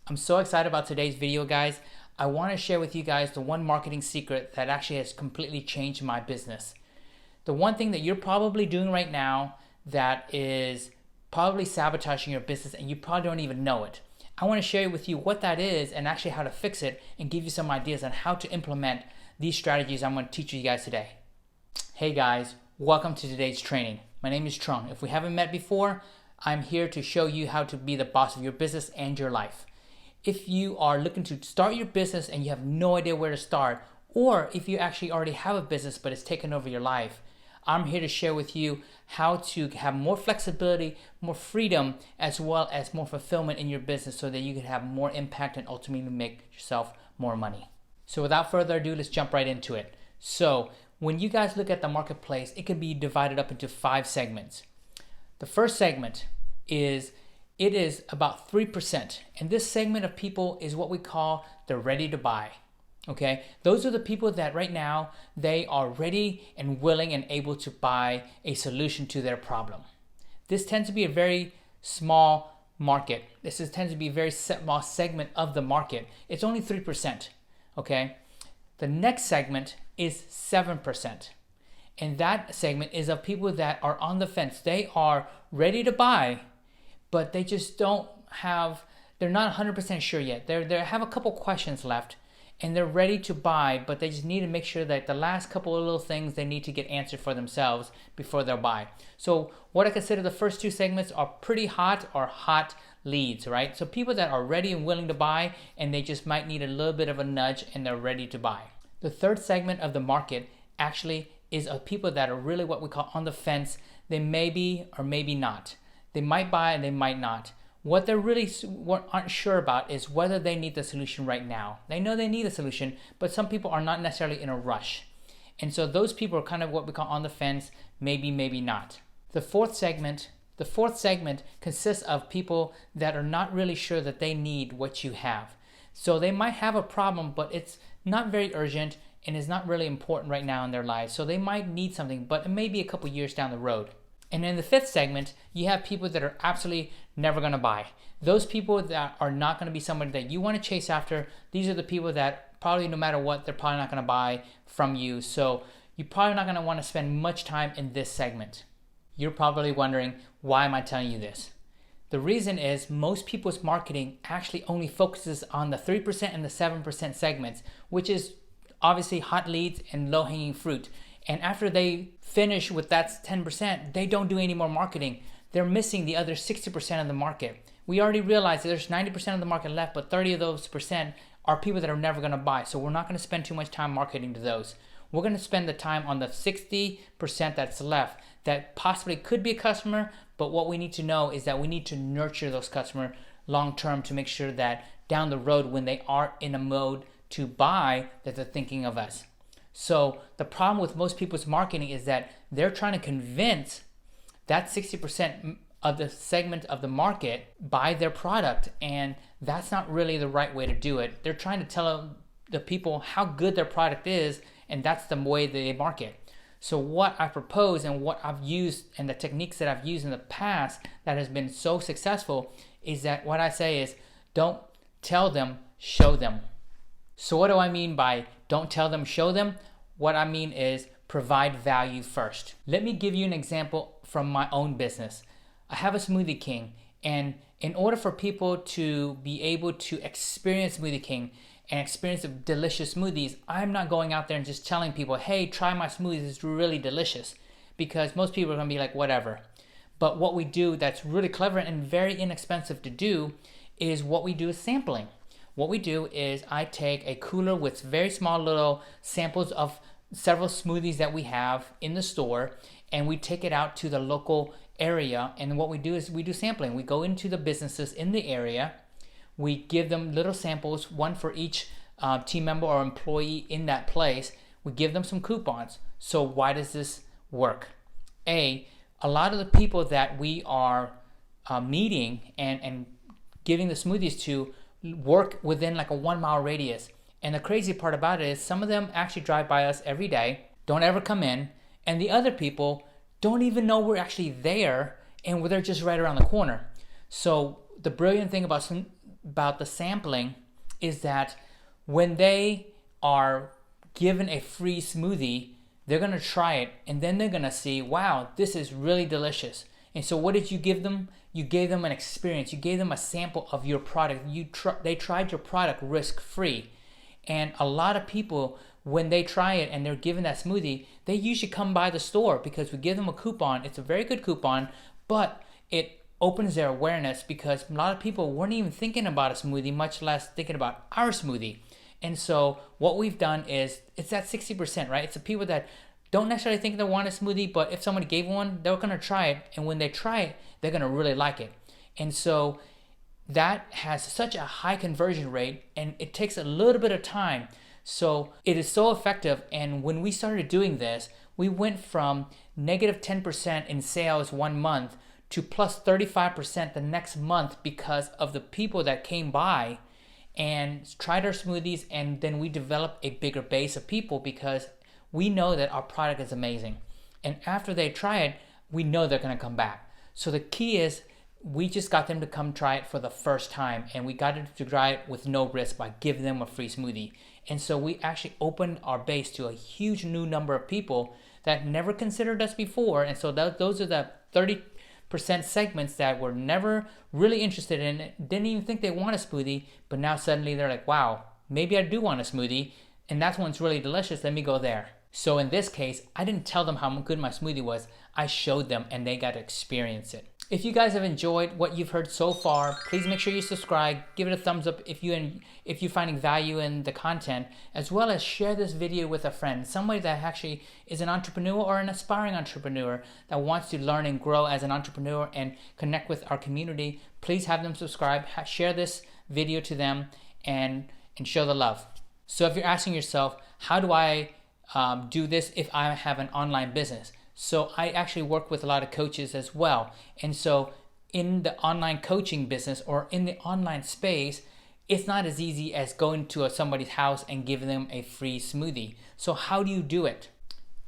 I'm so excited about today's video, guys. I want to share with you guys the one marketing secret that actually has completely changed my business. The one thing that you're probably doing right now that is probably sabotaging your business and you probably don't even know it. I want to share with you what that is and actually how to fix it and give you some ideas on how to implement these strategies I'm going to teach you guys today. Hey guys, welcome to today's training. My name is Trung. If we haven't met before, I'm here to show you how to be the boss of your business and your life. If you are looking to start your business and you have no idea where to start, or if you actually already have a business but it's taken over your life, I'm here to share with you how to have more flexibility, more freedom, as well as more fulfillment in your business so that you can have more impact and ultimately make yourself more money. So without further ado, let's jump right into it. So when you guys look at the marketplace, it can be divided up into 5 segments. The first segment is about 3%. And this segment of people is what we call the ready to buy. Okay, those are the people that right now they are ready and willing and able to buy a solution to their problem. This tends to be a very small market. Tends to be a very small segment of the market. It's only 3%. Okay, the next segment is 7%. And that segment is of people that are on the fence. They are ready to buy, but they just they're not 100% sure yet. They have a couple questions left and they're ready to buy, but they just need to make sure that the last couple of little things they need to get answered for themselves before they'll buy. So what I consider the first 2 segments are pretty hot or hot leads, right? So people that are ready and willing to buy and they just might need a little bit of a nudge and they're ready to buy. The third segment of the market actually is of people that are really what we call on the fence. They may be or maybe not. They might buy and they might not. What they're really aren't sure about is whether they need the solution right now. They know they need a solution, but some people are not necessarily in a rush. And so those people are kind of what we call on the fence, maybe, maybe not. The fourth segment consists of people that are not really sure that they need what you have. So they might have a problem, but it's not very urgent and is not really important right now in their lives. So they might need something, but it may be a couple years down the road. And in the 5th segment, you have people that are absolutely never going to buy. Those people that are not going to be somebody that you want to chase after. These are the people that probably no matter what, they're probably not going to buy from you. So you're probably not going to want to spend much time in this segment. You're probably wondering, why am I telling you this? The reason is most people's marketing actually only focuses on the 3% and the 7% segments, which is obviously hot leads and low-hanging fruit. And after they finish with that 10%, they don't do any more marketing. They're missing the other 60% of the market. We already realized that there's 90% of the market left, but 30 of those percent are people that are never going to buy. So we're not going to spend too much time marketing to those. We're going to spend the time on the 60% that's left that possibly could be a customer, but what we need to know is that we need to nurture those customers long term to make sure that down the road when they are in a mode to buy, that they're thinking of us. So the problem with most people's marketing is that they're trying to convince that 60% of the segment of the market buy their product, and that's not really the right way to do it. They're trying to tell the people how good their product is, and that's the way they market. So what I propose and what I've used and the techniques that I've used in the past that has been so successful is that what I say is don't tell them, show them. So what do I mean by don't tell them, show them? What I mean is provide value first. Let me give you an example from my own business. I have a Smoothie King, and in order for people to be able to experience Smoothie King and experience the delicious smoothies, I'm not going out there and just telling people, hey, try my smoothies, it's really delicious, because most people are going to be like, whatever. But what we do that's really clever and very inexpensive to do is what we do is sampling. What we do is I take a cooler with very small little samples of several smoothies that we have in the store, and we take it out to the local area. And what we do is we do sampling. We go into the businesses in the area. We give them little samples, one for each team member or employee in that place. We give them some coupons. So why does this work? A lot of the people that we are meeting and giving the smoothies to work within like a 1-mile radius. And the crazy part about it is some of them actually drive by us every day, don't ever come in, and the other people don't even know we're actually there and they're just right around the corner. So the brilliant thing about about the sampling is that when they are given a free smoothie, they're going to try it and then they're going to see, wow, this is really delicious. And so what did you give them? You gave them an experience. You gave them a sample of your product. They tried your product risk-free. And a lot of people, when they try it and they're given that smoothie, they usually come by the store because we give them a coupon. It's a very good coupon, but it opens their awareness because a lot of people weren't even thinking about a smoothie, much less thinking about our smoothie. And so what we've done is, it's that 60%, right? It's the people that don't necessarily think they want a smoothie, but if somebody gave one, they're going to try it. And when they try it, they're going to really like it. And so that has such a high conversion rate, and it takes a little bit of time. So it is so effective. And when we started doing this, we went from negative 10% in sales 1 month to plus 35% the next month because of the people that came by and tried our smoothies. And then we developed a bigger base of people because we know that our product is amazing. And after they try it, we know they're going to come back. So the key is, we just got them to come try it for the first time, and we got them to try it with no risk by giving them a free smoothie. And so we actually opened our base to a huge new number of people that never considered us before. And so those are the 30% segments that were never really interested in it, didn't even think they want a smoothie, but now suddenly they're like, wow, maybe I do want a smoothie, and that's when it's really delicious, let me go there. So in this case, I didn't tell them how good my smoothie was, I showed them and they got to experience it. If you guys have enjoyed what you've heard so far, please make sure you subscribe, give it a thumbs up if you're finding value in the content, as well as share this video with a friend, somebody that actually is an entrepreneur or an aspiring entrepreneur that wants to learn and grow as an entrepreneur and connect with our community. Please have them subscribe, share this video to them, and show the love. So if you're asking yourself, how do I do this if I have an online business? So I actually work with a lot of coaches as well. And so in the online coaching business or in the online space, it's not as easy as going to somebody's house and giving them a free smoothie. So how do you do it?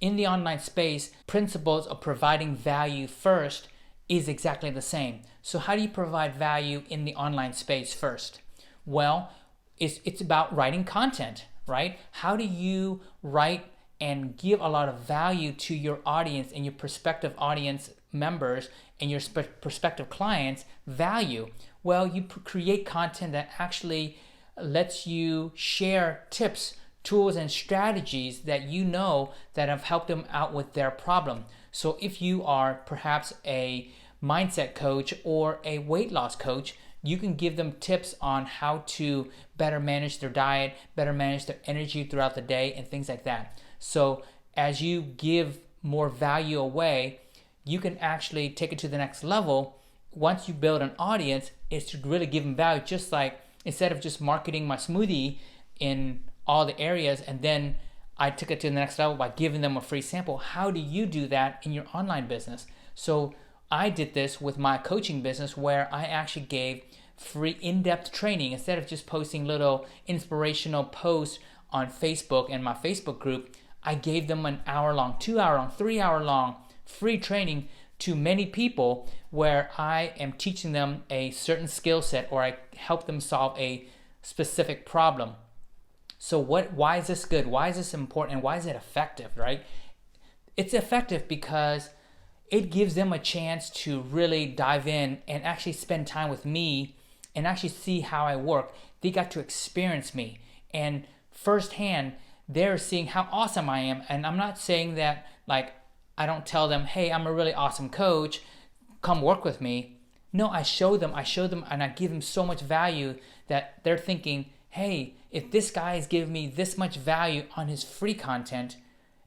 In the online space, principles of providing value first is exactly the same. So how do you provide value in the online space first? Well, it's about writing content, right? How do you write and give a lot of value to your audience and your prospective audience members and your prospective clients value? Well, you create content that actually lets you share tips, tools, and strategies that you know that have helped them out with their problem. So if you are perhaps a mindset coach or a weight loss coach, you can give them tips on how to better manage their diet, better manage their energy throughout the day, and things like that. So as you give more value away, you can actually take it to the next level. Once you build an audience, is to really give them value. Just like, instead of just marketing my smoothie in all the areas and then I took it to the next level by giving them a free sample, how do you do that in your online business? So I did this with my coaching business, where I actually gave free in-depth training. Instead of just posting little inspirational posts on Facebook and my Facebook group, I gave them an hour-long, 2-hour-long, 3-hour-long free training to many people, where I am teaching them a certain skill set, or I help them solve a specific problem. So why is this good? Why is this important? And why is it effective, right? It's effective because it gives them a chance to really dive in and actually spend time with me and actually see how I work. They got to experience me, and firsthand, they're seeing how awesome I am. And I'm not saying that, like, I don't tell them, hey, I'm a really awesome coach, come work with me. No, I show them, and I give them so much value that they're thinking, hey, if this guy is giving me this much value on his free content,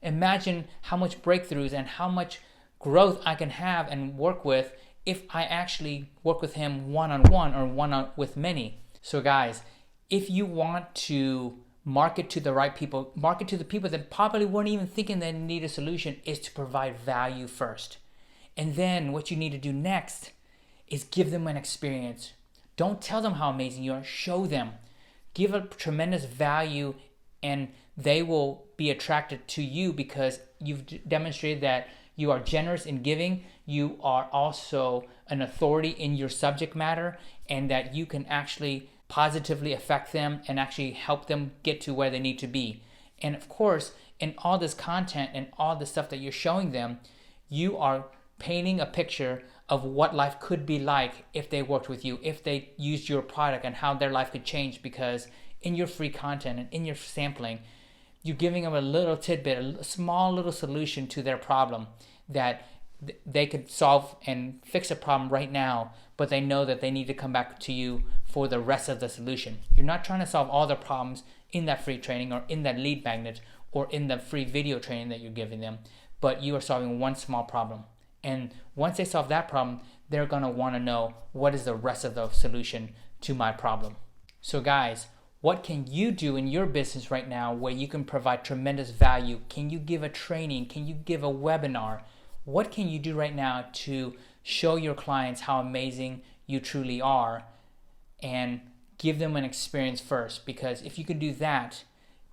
imagine how much breakthroughs and how much growth I can have and work with if I actually work with him one-on-one or one-on with many. So guys, if you want to market to the right people, market to the people that probably weren't even thinking they need a solution, is to provide value first. And then what you need to do next is give them an experience. Don't tell them how amazing you are, show them. Give a tremendous value, and they will be attracted to you because you've demonstrated that you are generous in giving, you are also an authority in your subject matter, and that you can actually positively affect them and actually help them get to where they need to be. And of course, in all this content and all the stuff that you're showing them, you are painting a picture of what life could be like if they worked with you, if they used your product, and how their life could change. Because in your free content and in your sampling, you're giving them a little tidbit, a small little solution to their problem that they could solve and fix a problem right now, but they know that they need to come back to you for the rest of the solution. You're not trying to solve all the problems in that free training or in that lead magnet or in the free video training that you're giving them, but you are solving one small problem. And once they solve that problem, they're going to want to know, what is the rest of the solution to my problem? So guys, what can you do in your business right now where you can provide tremendous value? Can you give a training? Can you give a webinar? What can you do right now to show your clients how amazing you truly are and give them an experience first? Because if you can do that,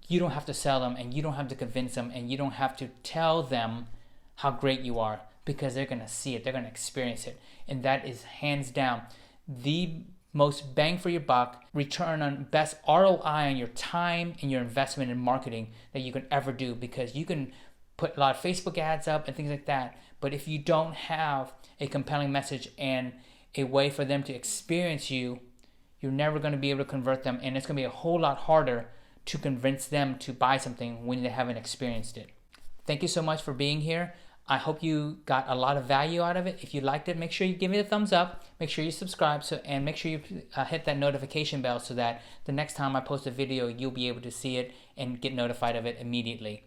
you don't have to sell them, and you don't have to convince them, and you don't have to tell them how great you are, because they're going to see it, they're going to experience it. And that is hands down the most bang for your buck, return on best ROI on your time and your investment in marketing that you can ever do, because you can put a lot of Facebook ads up and things like that, but if you don't have a compelling message and a way for them to experience you, you're never going to be able to convert them, and it's going to be a whole lot harder to convince them to buy something when they haven't experienced it. Thank you so much for being here. I hope you got a lot of value out of it. If you liked it, make sure you give me a thumbs up. Make sure you subscribe, and make sure you hit that notification bell so that the next time I post a video, you'll be able to see it and get notified of it immediately.